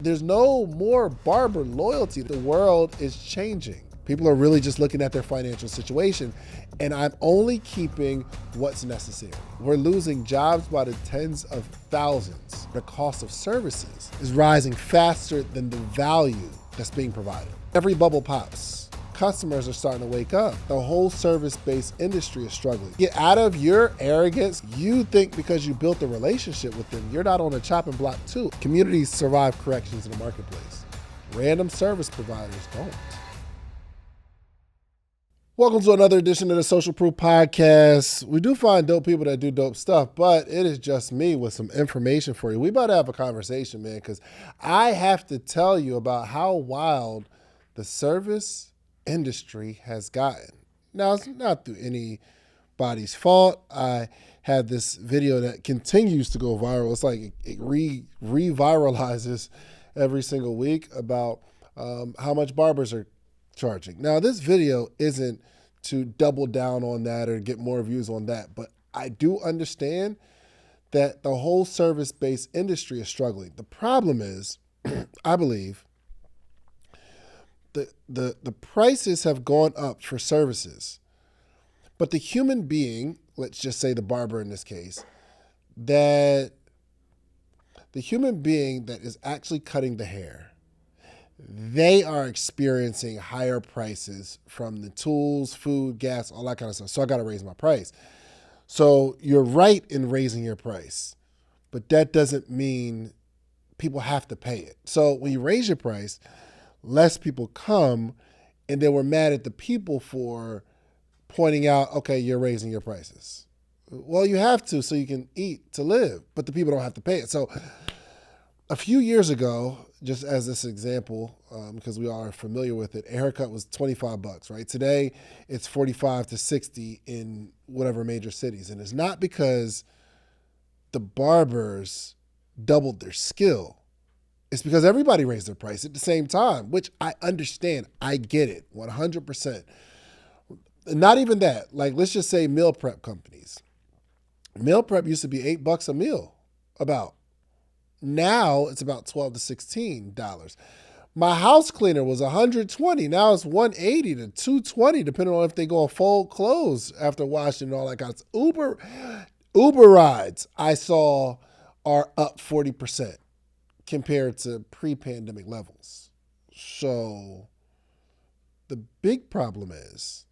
There's no more barber loyalty. The world is changing. People are really just looking at their financial situation, and I'm only keeping what's necessary. We're losing jobs by the tens of thousands. The cost of services is rising faster than the value that's being provided. Every bubble pops. Customers are starting to wake up. The whole service-based industry is struggling. Get out of your arrogance. You think because you built a relationship with them, you're not on a chopping block too. Communities survive corrections in the marketplace. Random service providers don't. Welcome to another edition of the Social Proof Podcast. We do find dope people that do dope stuff, but it is just me with some information for you. We about to have a conversation, man, because I have to tell you about how wild the service industry has gotten. Now, it's not through anybody's fault. I had this video that continues to go viral. It's like it re-viralizes every single week about how much barbers are charging. Now, this video isn't to double down on that or get more views on that, but I do understand that the whole service-based industry is struggling. The problem is, I believe, the prices have gone up for services, but the human being, let's just say the barber in this case, that the human being that is actually cutting the hair, they are experiencing higher prices from the tools, food, gas, all that kind of stuff. So I got to raise my price. So you're right in raising your price, but that doesn't mean people have to pay it. So when you raise your price, less people come, and then we're mad at the people for pointing out, okay, you're raising your prices. Well, you have to so you can eat to live, but the people don't have to pay it. So a few years ago, just as this example, because we all are familiar with it, a haircut was $25, right? Today, it's 45 to 60 in whatever major cities. And it's not because the barbers doubled their skill. It's because everybody raised their price at the same time, which I understand. I get it, 100%. Not even that. Like, let's just say meal prep companies. Meal prep used to be $8 a meal, about. Now it's about $12 to $16. My house cleaner was $120. Now it's $180 to $220, depending on if they go and fold clothes after washing and all that kind of stuff. Uber rides I saw are up 40%. Compared to pre-pandemic levels. So the big problem is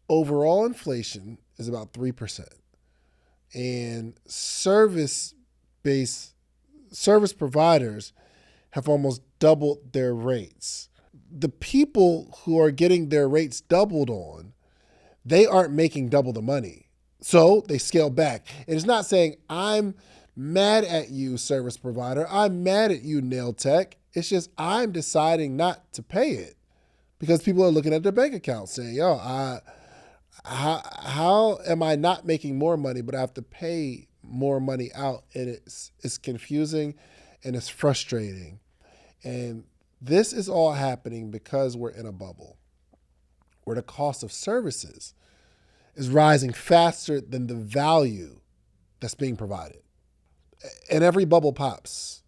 overall inflation is about 3%. And service providers have almost doubled their rates. The people who are getting their rates doubled on, they aren't making double the money. So they scale back. And it's not saying I'm mad at you, service provider. I'm mad at you, nail tech. It's just I'm deciding not to pay it because people are looking at their bank account saying, yo, how am I not making more money, but I have to pay more money out? And it's confusing and it's frustrating. And this is all happening because we're in a bubble where the cost of services is rising faster than the value that's being provided. And every bubble pops.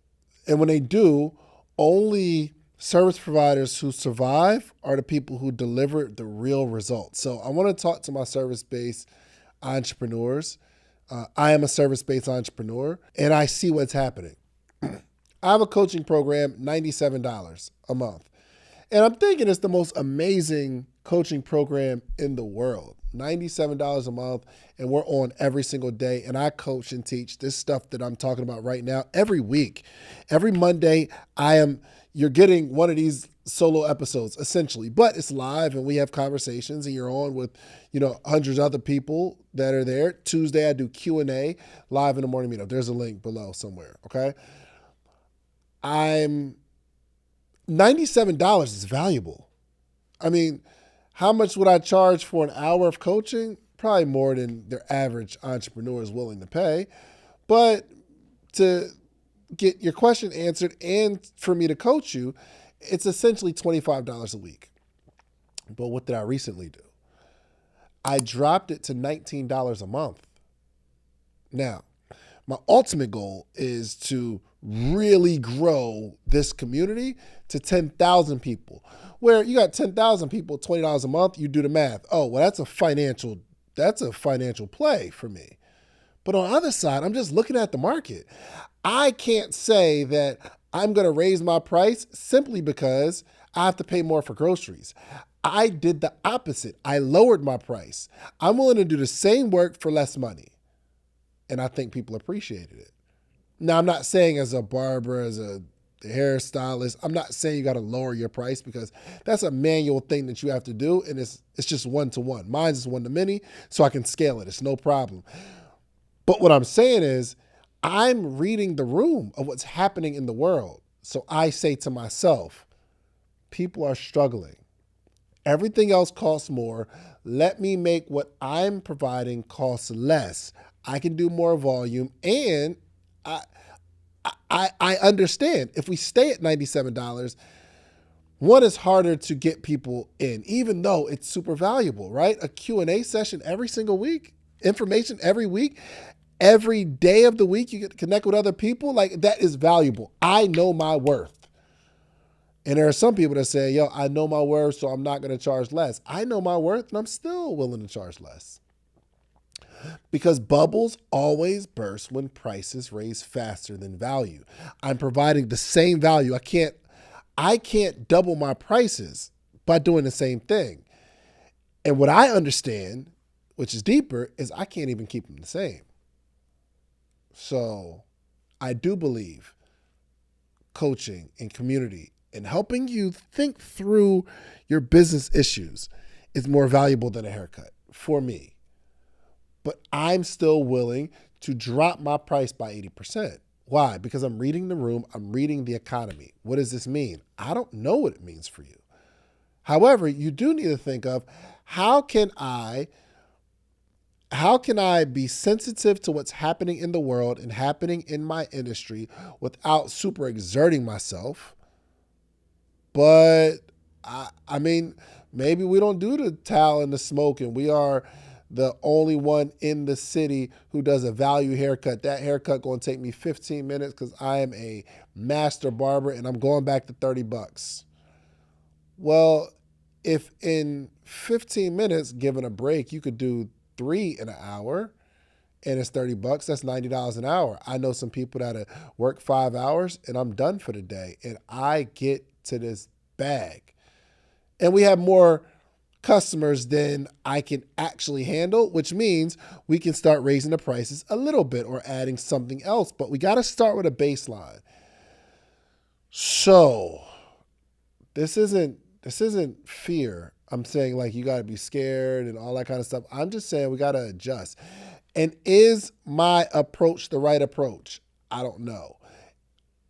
And when they do, only service providers who survive are the people who deliver the real results. So I want to talk to my service-based entrepreneurs. I am a service-based entrepreneur, and I see what's happening. I have a coaching program, $97 a month. And I'm thinking it's the most amazing coaching program in the world. $97 a month, and we're on every single day. And I coach and teach this stuff that I'm talking about right now every week. Every Monday, you're getting one of these solo episodes, essentially. But it's live, and we have conversations, and you're on with, hundreds of other people that are there. Tuesday, I do Q&A live in the morning meetup. There's a link below somewhere, okay? $97 is valuable. I mean, how much would I charge for an hour of coaching? Probably more than their average entrepreneur is willing to pay. But to get your question answered and for me to coach you, it's essentially $25 a week. But what did I recently do? I dropped it to $19 a month. Now, my ultimate goal is to really grow this community to 10,000 people. Where you got 10,000 people, $20 a month, you do the math. Oh, well, that's a financial play for me. But on the other side, I'm just looking at the market. I can't say that I'm going to raise my price simply because I have to pay more for groceries. I did the opposite. I lowered my price. I'm willing to do the same work for less money. And I think people appreciated it. Now, I'm not saying as a barber, as a hairstylist, I'm not saying you got to lower your price, because that's a manual thing that you have to do. And it's just one-to-one. Mine is one-to-many, so I can scale it. It's no problem. But what I'm saying is I'm reading the room of what's happening in the world. So I say to myself, people are struggling. Everything else costs more. Let me make what I'm providing cost less. I can do more volume, and I understand if we stay at $97, one, is harder to get people in, even though it's super valuable, right? A Q&A session every single week, information every week, every day of the week, you get to connect with other people. Like, that is valuable. I know my worth. And there are some people that say, yo, I know my worth, so I'm not going to charge less. I know my worth, and I'm still willing to charge less. Because bubbles always burst when prices raise faster than value. I'm providing the same value. I can't double my prices by doing the same thing. And what I understand, which is deeper, is I can't even keep them the same. So I do believe coaching and community and helping you think through your business issues is more valuable than a haircut for me. But I'm still willing to drop my price by 80%. Why? Because I'm reading the room. I'm reading the economy. What does this mean? I don't know what it means for you. However, you do need to think of how can I be sensitive to what's happening in the world and happening in my industry without super exerting myself? But I mean, maybe we don't do the towel and the smoke, and we are the only one in the city who does a value haircut. That haircut going to take me 15 minutes because I am a master barber and I'm going back to $30. Well, if in 15 minutes, given a break, you could do 3 in an hour and it's $30, that's $90 an hour. I know some people that work 5 hours and I'm done for the day and I get to this bag. And we have more customers than I can actually handle, which means we can start raising the prices a little bit or adding something else. But we got to start with a baseline. So this isn't fear. I'm saying like you got to be scared and all that kind of stuff. I'm just saying we got to adjust. And is my approach the right approach? I don't know.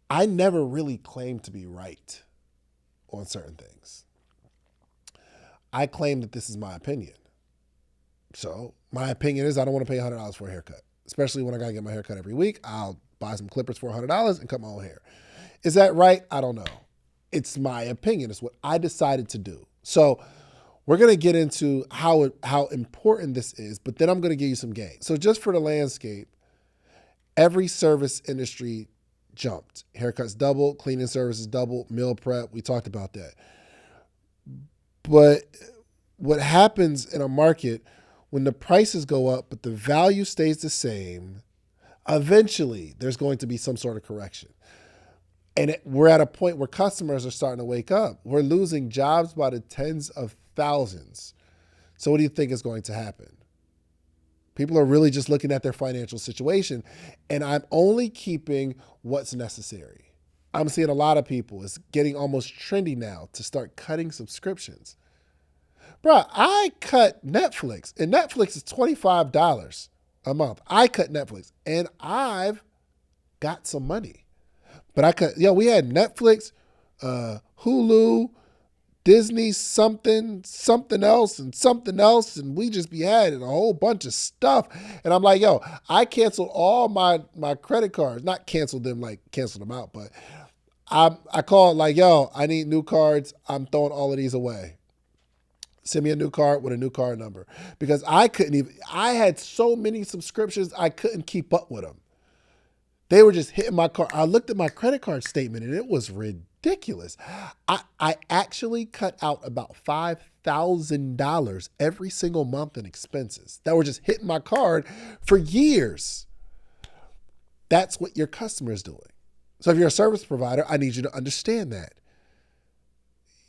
I never really claimed to be right on certain things. I claim that this is my opinion. So my opinion is I don't want to pay $100 for a haircut, especially when I got to get my haircut every week. I'll buy some clippers for $100 and cut my own hair. Is that right? I don't know. It's my opinion. It's what I decided to do. So we're going to get into how important this is, but then I'm going to give you some game. So just for the landscape, every service industry jumped. Haircuts doubled, cleaning services doubled, meal prep. We talked about that. But what happens in a market when the prices go up, but the value stays the same, eventually there's going to be some sort of correction. And we're at a point where customers are starting to wake up. We're losing jobs by the tens of thousands. So what do you think is going to happen? People are really just looking at their financial situation, and I'm only keeping what's necessary. I'm seeing a lot of people, it's getting almost trendy now to start cutting subscriptions. Bro, I cut Netflix, and Netflix is $25 a month. I cut Netflix, and I've got some money. But we had Netflix, Hulu, Disney, something else, and we just be adding a whole bunch of stuff. And I'm like, yo, I canceled all my credit cards. Not canceled them, like canceled them out, but I called like, yo, I need new cards. I'm throwing all of these away. Send me a new card with a new card number. Because I had so many subscriptions, I couldn't keep up with them. They were just hitting my car. I looked at my credit card statement and it was ridiculous. I actually cut out about $5,000 every single month in expenses that were just hitting my card for years. That's what your customer is doing. So if you're a service provider, I need you to understand that.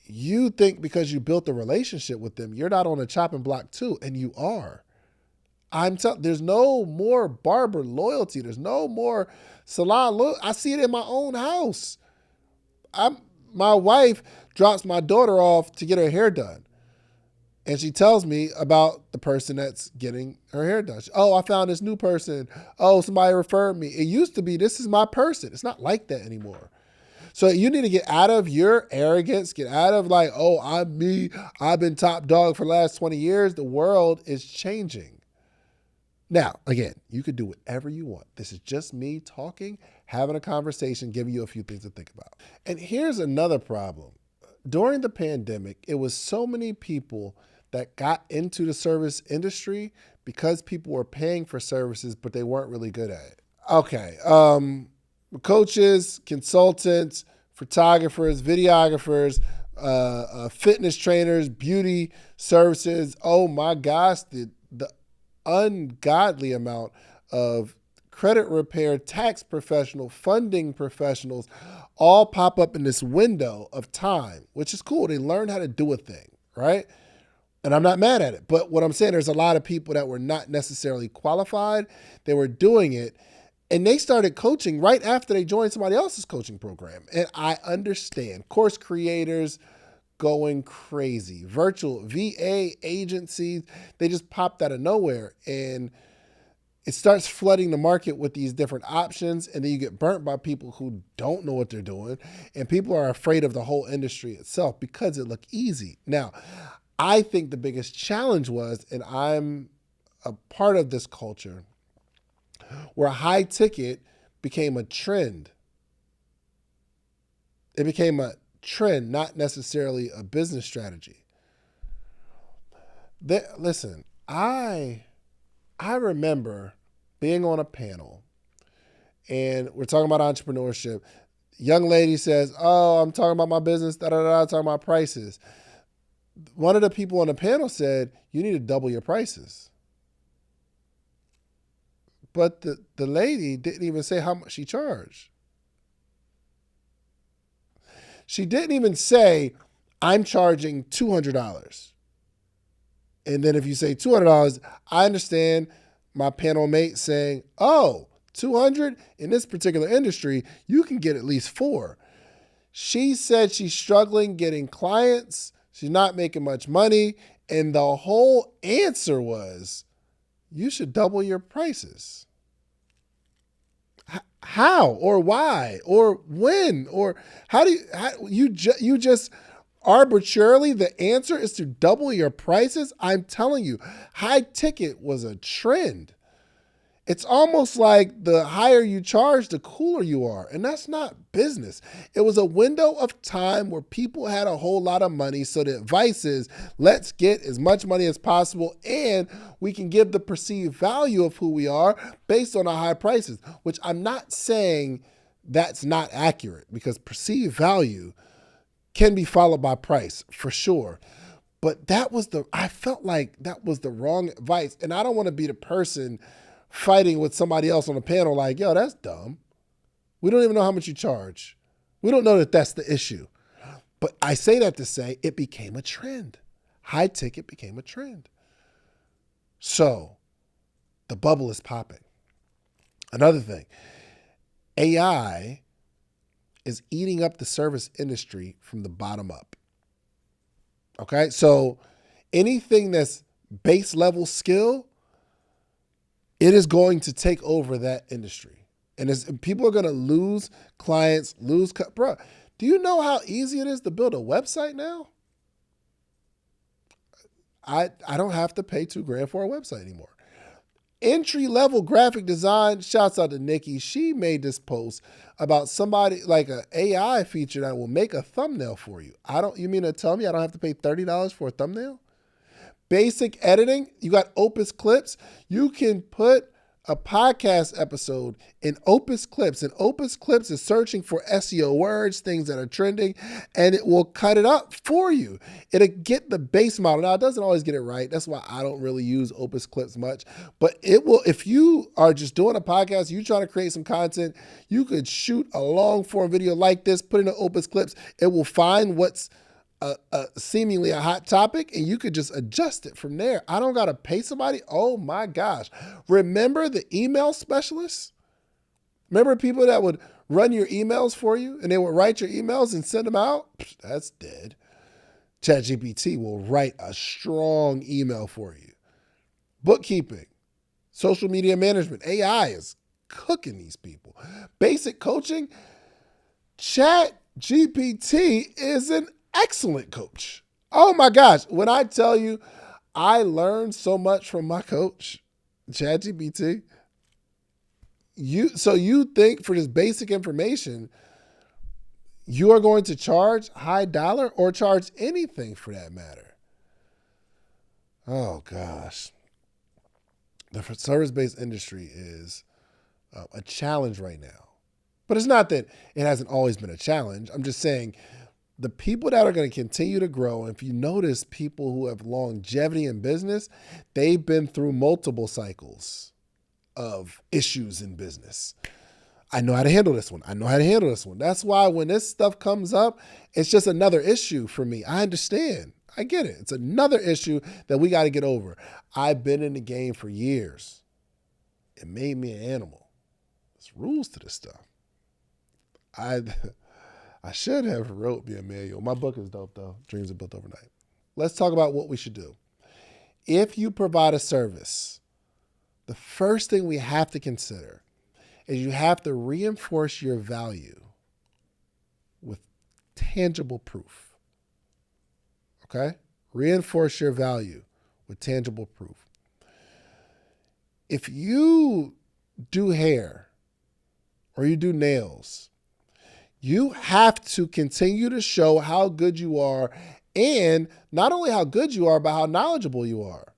You think because you built a relationship with them, you're not on a chopping block too, and you are. There's no more barber loyalty. There's no more salon loyalty. I see it in my own house. My wife drops my daughter off to get her hair done. And she tells me about the person that's getting her hair done. I found this new person. Oh, somebody referred me. It used to be, this is my person. It's not like that anymore. So you need to get out of your arrogance, get out of like, oh, I'm me. I've been top dog for the last 20 years. The world is changing. Now, again, you could do whatever you want. This is just me talking, having a conversation, giving you a few things to think about. And here's another problem. During the pandemic, it was so many people that got into the service industry because people were paying for services, but they weren't really good at it. Okay. Coaches, consultants, photographers, videographers, fitness trainers, beauty services. Oh my gosh, the ungodly amount of credit repair, tax professional, funding professionals all pop up in this window of time, which is cool. They learn how to do a thing, right? And I'm not mad at it. But what I'm saying, there's a lot of people that were not necessarily qualified. They were doing it. And they started coaching right after they joined somebody else's coaching program. And I understand course creators going crazy, virtual VA agencies, they just popped out of nowhere. And it starts flooding the market with these different options. And then you get burnt by people who don't know what they're doing. And people are afraid of the whole industry itself because it looked easy. Now, I think the biggest challenge was, and I'm a part of this culture, where high ticket became a trend. It became a trend, not necessarily a business strategy. Listen, I remember being on a panel and we're talking about entrepreneurship. Young lady says, oh, I'm talking about my business, talking about prices. One of the people on the panel said, you need to double your prices. But the lady didn't even say how much she charged. She didn't even say, I'm charging $200. And then if you say $200, I understand my panel mate saying, oh, $200 in this particular industry, you can get at least 4. She said she's struggling getting clients. She's not making much money. And the whole answer was, you should double your prices. How or why or when or how you just arbitrarily, the answer is to double your prices? I'm telling you, high ticket was a trend. It's almost like the higher you charge, the cooler you are. And that's not business. It was a window of time where people had a whole lot of money. So the advice is, let's get as much money as possible and we can give the perceived value of who we are based on our high prices, which I'm not saying that's not accurate, because perceived value can be followed by price for sure. But I felt like that was the wrong advice. And I don't want to be the person fighting with somebody else on the panel like, yo, that's dumb. We don't even know how much you charge. We don't know that that's the issue. But I say that to say it became a trend. High ticket became a trend. So the bubble is popping. Another thing, AI is eating up the service industry from the bottom up. Okay, so anything that's base level skill, it is going to take over that industry. And people are going to lose clients, bro, do you know how easy it is to build a website now? I don't have to pay $2,000 for a website anymore. Entry-level graphic design, shouts out to Nikki. She made this post about somebody, like an AI feature that will make a thumbnail for you. You mean to tell me I don't have to pay $30 for a thumbnail? Basic editing, you got Opus Clips. You can put a podcast episode in Opus Clips. And Opus Clips is searching for SEO words, things that are trending, and it will cut it up for you. It'll get the base model. Now, it doesn't always get it right. That's why I don't really use Opus Clips much. But it will, if you are just doing a podcast, you trying to create some content, you could shoot a long form video like this, put in the Opus Clips. It will find what's seemingly a hot topic, and you could just adjust it from there. I don't got to pay somebody. Oh my gosh. Remember the email specialists? Remember people that would run your emails for you and they would write your emails and send them out? That's dead. ChatGPT will write a strong email for you. Bookkeeping, social media management, AI is cooking these people. Basic coaching, ChatGPT is an excellent coach. Oh my gosh. When I tell you I learned so much from my coach, ChatGPT, you think for this basic information, you are going to charge high dollar or charge anything for that matter? Oh gosh. The service-based industry is a challenge right now. But it's not that it hasn't always been a challenge. I'm just saying the people that are going to continue to grow, and if you notice people who have longevity in business, they've been through multiple cycles of issues in business. I know how to handle this one. I know how to handle this one. That's why when this stuff comes up, it's just another issue for me. I understand. I get it. It's another issue that we got to get over. I've been in the game for years. It made me an animal. There's rules to this stuff. I should have wrote me a manual. My book is dope though. Dreams are built overnight. Let's talk about what we should do. If you provide a service, the first thing we have to consider is you have to reinforce your value with tangible proof. Okay? Reinforce your value with tangible proof. If you do hair or you do nails, you have to continue to show how good you are, and not only how good you are, but how knowledgeable you are.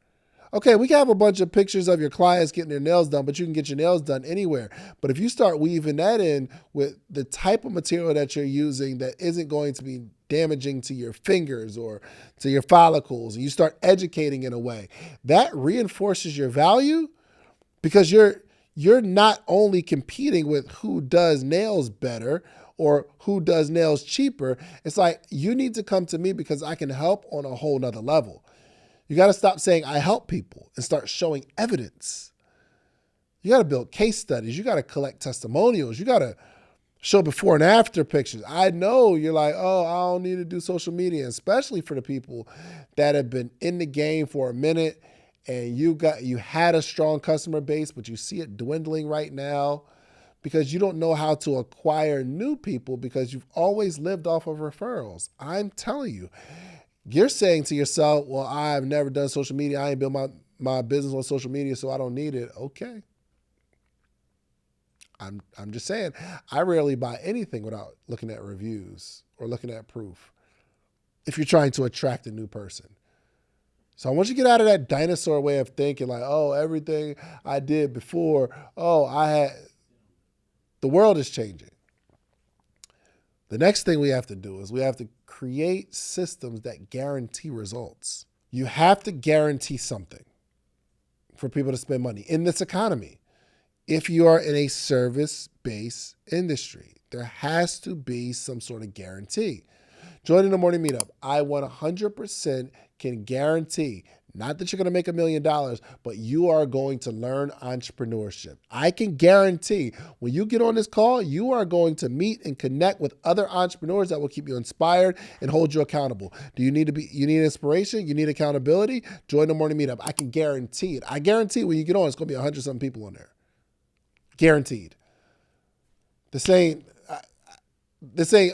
Okay, we can have a bunch of pictures of your clients getting their nails done, but you can get your nails done anywhere. But if you start weaving that in with the type of material that you're using that isn't going to be damaging to your fingers or to your follicles, and you start educating in a way, that reinforces your value, because you're not only competing with who does nails better or who does nails cheaper. It's like, you need to come to me because I can help on a whole nother level. You got to stop saying I help people and start showing evidence. You got to build case studies. You got to collect testimonials. You got to show before and after pictures. I know you're like, oh, I don't need to do social media, especially for the people that have been in the game for a minute and you had a strong customer base, but you see it dwindling right now because you don't know how to acquire new people because you've always lived off of referrals. I'm telling you, you're saying to yourself, well, I've never done social media. I ain't built my business on social media, so I don't need it. Okay. I'm just saying, I rarely buy anything without looking at reviews or looking at proof if you're trying to attract a new person. So I want you to get out of that dinosaur way of thinking like, oh, everything I did before, the world is changing. The next thing we have to do is we have to create systems that guarantee results. You have to guarantee something for people to spend money in this economy. If you are in a service-based industry, there has to be some sort of guarantee. Join in the morning meetup. I 100% can guarantee, not that you're going to make $1 million, but you are going to learn entrepreneurship. I can guarantee when you get on this call, you are going to meet and connect with other entrepreneurs that will keep you inspired and hold you accountable. You need inspiration? You need accountability? Join the morning meetup. I can guarantee it. I guarantee when you get on, it's going to be 100-something people on there. Guaranteed. This ain't,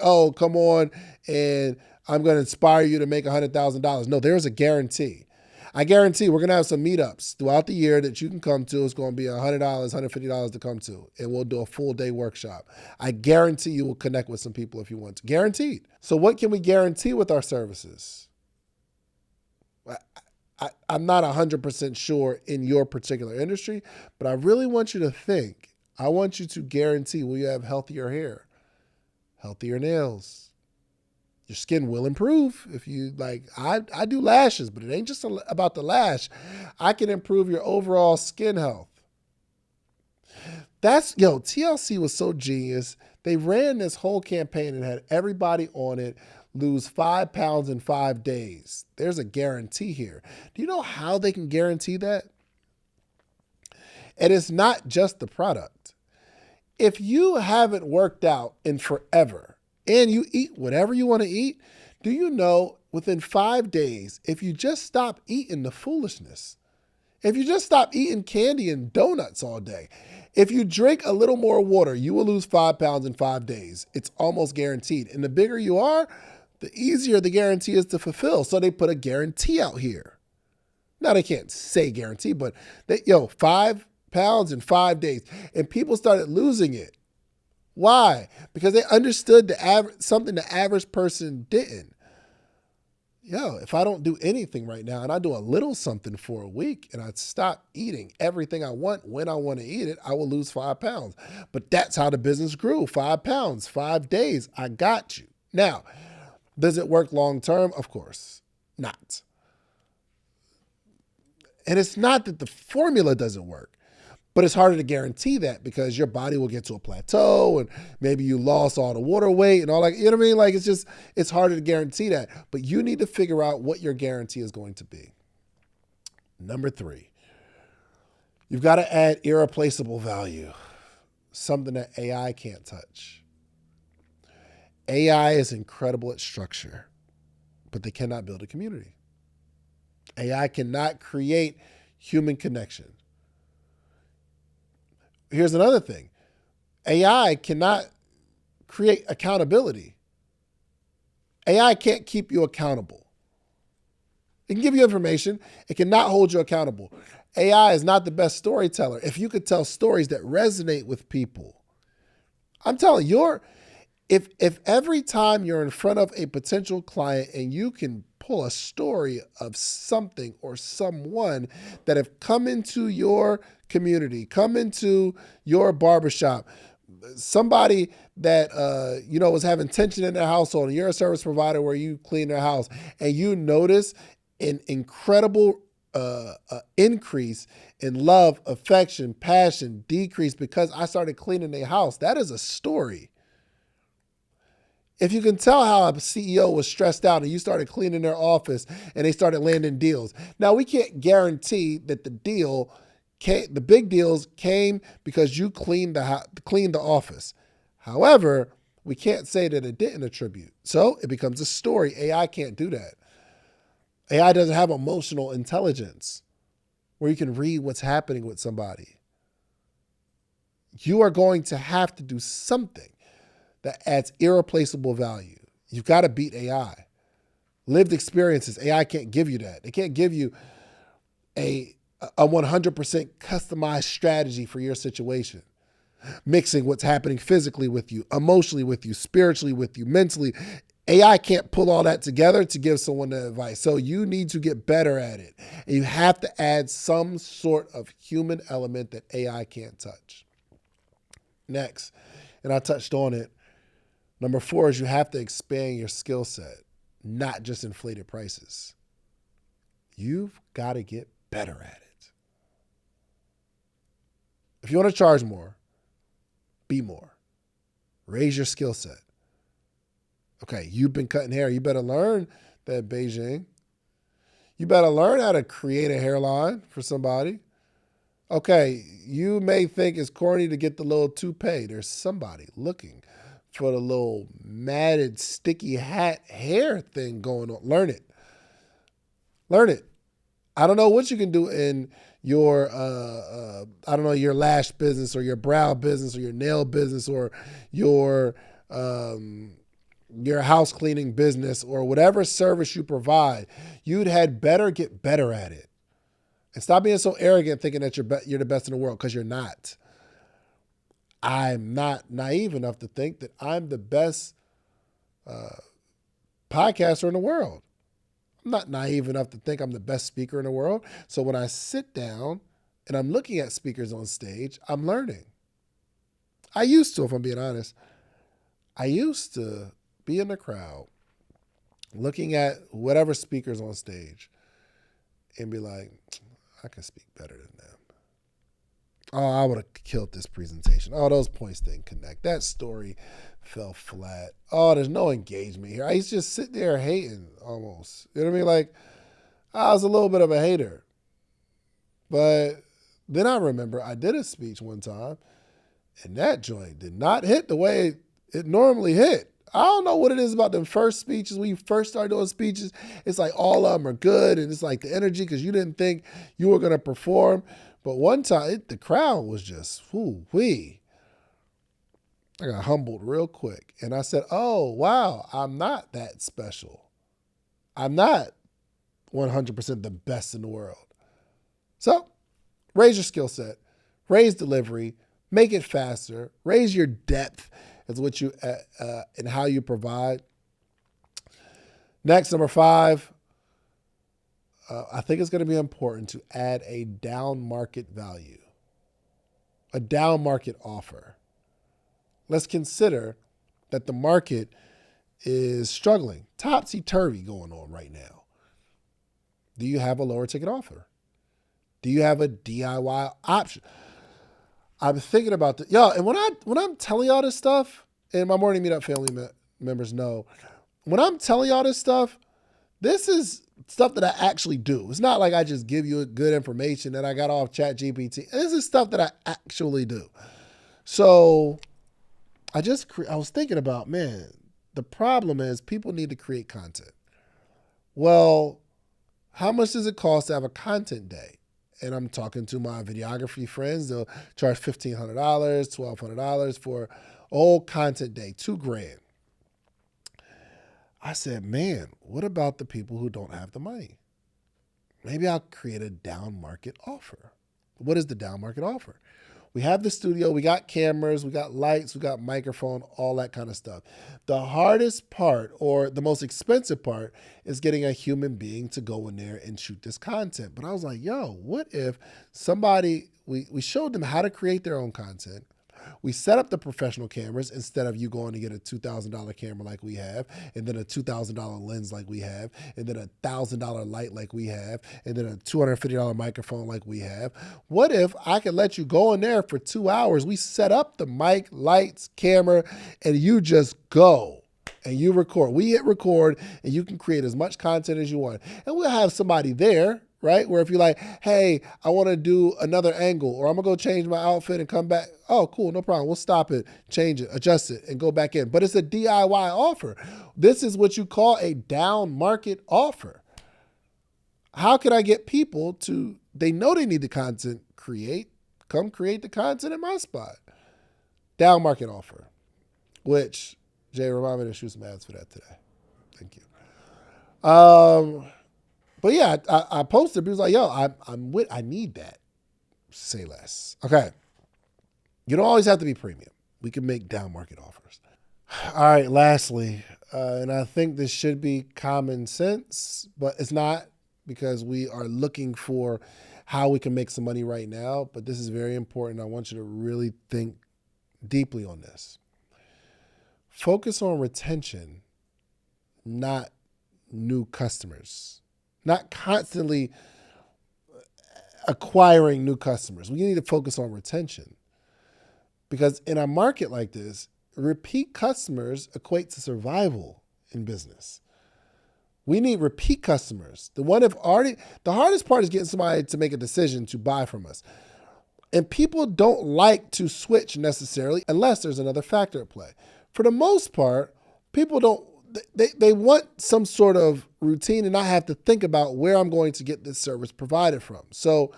oh, come on and I'm going to inspire you to make $100,000. No, there's a guarantee. I guarantee we're going to have some meetups throughout the year that you can come to. It's going to be $100, $150 to come to, and we'll do a full day workshop. I guarantee you will connect with some people if you want to. Guaranteed. So what can we guarantee with our services? I'm not 100% sure in your particular industry, but I really want you to think. I want you to guarantee, will you have healthier hair, healthier nails? Your skin will improve if you like. I do lashes, but it ain't just about the lash. I can improve your overall skin health. TLC was so genius. They ran this whole campaign and had everybody on it lose 5 pounds in 5 days. There's a guarantee here. Do you know how they can guarantee that? And it's not just the product. If you haven't worked out in forever and you eat whatever you want to eat, do you know within 5 days, if you just stop eating the foolishness, if you just stop eating candy and donuts all day, if you drink a little more water, you will lose 5 pounds in 5 days. It's almost guaranteed. And the bigger you are, the easier the guarantee is to fulfill. So they put a guarantee out here. Now they can't say guarantee, but 5 pounds in 5 days. And people started losing it. Why? Because they understood something the average person didn't. If I don't do anything right now and I do a little something for a week and I stop eating everything I want when I want to eat it, I will lose 5 pounds. But that's how the business grew. 5 pounds, 5 days. I got you. Now, does it work long term? Of course not. And it's not that the formula doesn't work. But it's harder to guarantee that because your body will get to a plateau and maybe you lost all the water weight and all that. You know what I mean? Like it's harder to guarantee that. But you need to figure out what your guarantee is going to be. Number 3, you've got to add irreplaceable value, something that AI can't touch. AI is incredible at structure, but they cannot build a community. AI cannot create human connection. Here's another thing. AI cannot create accountability. AI can't keep you accountable. It can give you information. It cannot hold you accountable. AI is not the best storyteller. If you could tell stories that resonate with people, I'm telling you, if every time you're in front of a potential client and you can pull a story of something or someone that have come into your community, come into your barbershop, somebody that was having tension in their household, and you're a service provider where you clean their house, and you notice an incredible increase in love, affection, passion, decrease because I started cleaning their house. That is a story. If you can tell how a CEO was stressed out and you started cleaning their office and they started landing deals. Now, we can't guarantee that the big deals came because you cleaned the office. However, we can't say that it didn't attribute. So it becomes a story. AI can't do that. AI doesn't have emotional intelligence where you can read what's happening with somebody. You are going to have to do something that adds irreplaceable value. You've got to beat AI. Lived experiences, AI can't give you that. They can't give you a 100% customized strategy for your situation. Mixing what's happening physically with you, emotionally with you, spiritually with you, mentally. AI can't pull all that together to give someone the advice. So you need to get better at it. And you have to add some sort of human element that AI can't touch. Next, and I touched on it, number 4 is you have to expand your skill set, not just inflated prices. You've got to get better at it. If you want to charge more, be more. Raise your skill set. Okay, you've been cutting hair. You better learn that Beijing. You better learn how to create a hairline for somebody. Okay, you may think it's corny to get the little toupee. There's somebody looking for the little matted, sticky hat hair thing going on. Learn it. Learn it. I don't know what you can do in your, your lash business or your brow business or your nail business or your house cleaning business or whatever service you provide. You'd had better get better at it. And stop being so arrogant thinking that you're the best in the world, because you're not. I'm not naive enough to think that I'm the best podcaster in the world. I'm not naive enough to think I'm the best speaker in the world. So when I sit down and I'm looking at speakers on stage, I'm learning. I used to, if I'm being honest, I used to be in the crowd looking at whatever speakers on stage and be like, I can speak better than them. Oh, I would have killed this presentation. Oh, those points didn't connect. That story fell flat. Oh, there's no engagement here. I used to just sit there hating almost. You know what I mean? Like, I was a little bit of a hater. But then I remember I did a speech one time, and that joint did not hit the way it normally hit. I don't know what it is about them first speeches. When you first start doing speeches, it's like all of them are good, and it's like the energy because you didn't think you were going to perform. But one time, the crowd was just, whoo-wee. I got humbled real quick. And I said, oh, wow, I'm not that special. I'm not 100% the best in the world. So raise your skill set, raise delivery, make it faster, raise your depth as what you and how you provide. Next, number 5. I think it's going to be important to add a down market value, a down market offer. Let's consider that the market is struggling, topsy-turvy going on right now. Do you have a lower ticket offer? Do you have a DIY option? I'm thinking about this. Yo, and when I'm telling y'all this stuff, and my morning meetup family members know, when I'm telling y'all this is stuff that I actually do. It's not like I just give you good information that I got off ChatGPT. This is stuff that I actually do. So I was thinking about, man, the problem is people need to create content. Well, how much does it cost to have a content day? And I'm talking to my videography friends. They'll charge $1,500, $1,200 for a whole content day, $2,000. I said, man, what about the people who don't have the money? Maybe I'll create a down market offer. What is the down market offer? We have the studio, we got cameras, we got lights, we got microphone, all that kind of stuff. The hardest part or the most expensive part is getting a human being to go in there and shoot this content. But I was like, yo, what if we showed them how to create their own content. We set up the professional cameras instead of you going to get a $2,000 camera like we have, and then a $2,000 lens like we have, and then a $1,000 light like we have, and then a $250 microphone like we have. What if I could let you go in there for 2 hours? We set up the mic, lights, camera, and you just go. And you record. We hit record, and you can create as much content as you want. And we'll have somebody there, right? Where if you're like, hey, I want to do another angle, or I'm going to go change my outfit and come back. Oh, cool, no problem. We'll stop it, change it, adjust it, and go back in. But it's a DIY offer. This is what you call a down market offer. How can I get people to, they know they need the content, come create the content in my spot. Down market offer, which, Jay, remind me to shoot some ads for that today. Thank you. But yeah, I posted. He was like, "Yo, I need that. Say less." Okay. You don't always have to be premium. We can make down market offers. All right. Lastly, and I think this should be common sense, but it's not because we are looking for how we can make some money right now. But this is very important. I want you to really think deeply on this. Focus on retention, not new customers. Not constantly acquiring new customers. We need to focus on retention. Because in a market like this, repeat customers equate to survival in business. We need repeat customers. The hardest part is getting somebody to make a decision to buy from us. And people don't like to switch necessarily unless there's another factor at play. For the most part, people don't. They want some sort of routine and not have to think about where I'm going to get this service provided from. So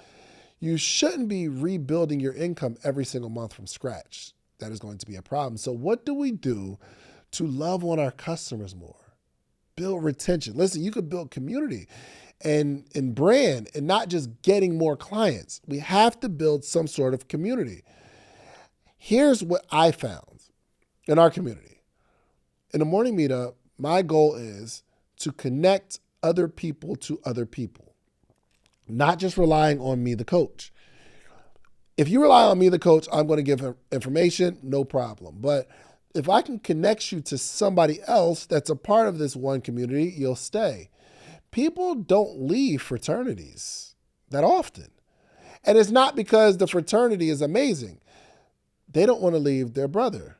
you shouldn't be rebuilding your income every single month from scratch. That is going to be a problem. So what do we do to love on our customers more? Build retention. Listen, you could build community and brand and not just getting more clients. We have to build some sort of community. Here's what I found in our community. In the morning meetup, my goal is to connect other people to other people, not just relying on me, the coach. If you rely on me, the coach, I'm going to give information, no problem. But if I can connect you to somebody else that's a part of this one community, you'll stay. People don't leave fraternities that often. And it's not because the fraternity is amazing. They don't want to leave their brother.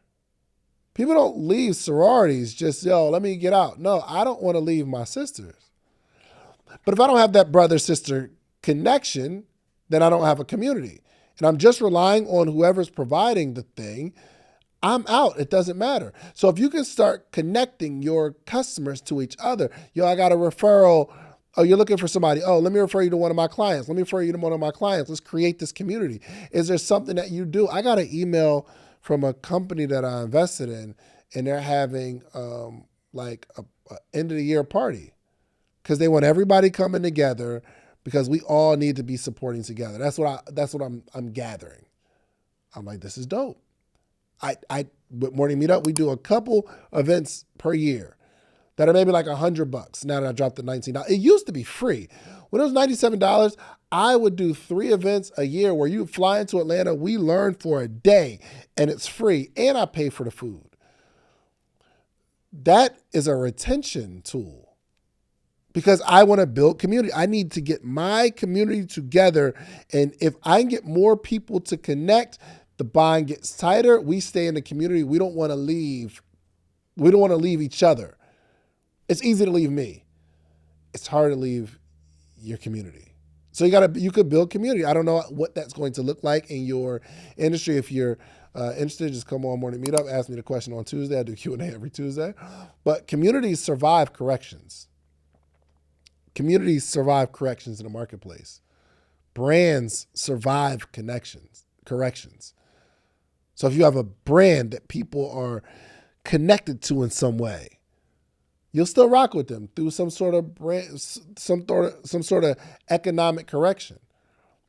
People don't leave sororities just, let me get out. No, I don't want to leave my sisters. But if I don't have that brother-sister connection, then I don't have a community. And I'm just relying on whoever's providing the thing, I'm out. It doesn't matter. So if you can start connecting your customers to each other, I got a referral. Oh, you're looking for somebody. Oh, let me refer you to one of my clients. Let me refer you to one of my clients. Let's create this community. Is there something that you do? I got an email from a company that I invested in, and they're having like a end of the year party because they want everybody coming together because we all need to be supporting together. That's what I'm gathering. I'm like, this is dope. With Morning Meetup, we do a couple events per year that are maybe like $100. Now that I dropped the $19, it used to be free. When it was $97, I would do 3 events a year where you fly into Atlanta, we learn for a day, and it's free, and I pay for the food. That is a retention tool because I want to build community. I need to get my community together, and if I can get more people to connect, the bond gets tighter. We stay in the community. We don't want to leave. We don't want to leave each other. It's easy to leave me. It's hard to leave your community. So you could build community. I don't know what that's going to look like in your industry. If you're interested, just come on Morning Meetup. Ask me the question on Tuesday. I do Q&A every Tuesday. But communities survive corrections. Communities survive corrections in the marketplace. Brands survive corrections. So if you have a brand that people are connected to in some way, you'll still rock with them through some sort of brand, some sort of economic correction.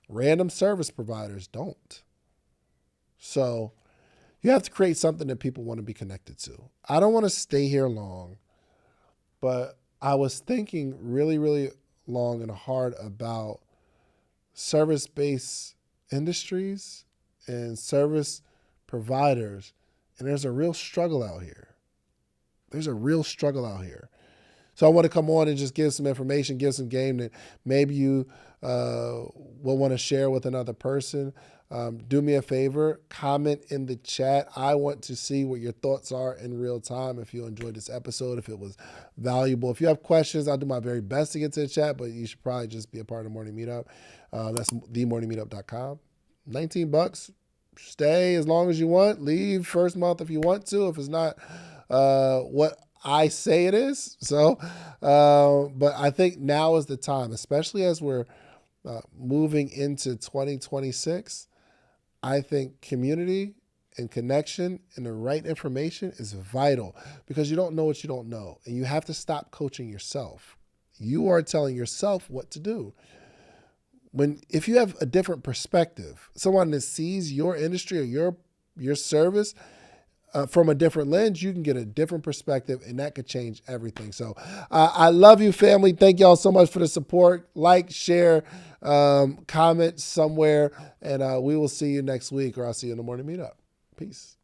Random service providers don't. So you have to create something that people want to be connected to. I don't want to stay here long, but I was thinking really, really long and hard about service-based industries and service providers, and there's a real struggle out here. So I want to come on and just give some information, give some game that maybe you will want to share with another person. Do me a favor, comment in the chat. I want to see what your thoughts are in real time. If you enjoyed this episode, if it was valuable. If you have questions, I'll do my very best to get to the chat, but you should probably just be a part of Morning Meetup. That's themorningmeetup.com. $19. Stay as long as you want. Leave first month if you want to, if it's not what I say it is. So, but I think now is the time, especially as we're moving into 2026. I think community and connection and the right information is vital because you don't know what you don't know, and you have to stop coaching yourself. You are telling yourself what to do. If you have a different perspective, someone that sees your industry or your service from a different lens, you can get a different perspective, and that could change everything. So I love you, family. Thank y'all so much for the support. Like, share, comment somewhere, and we will see you next week, or I'll see you in the Morning Meetup. Peace.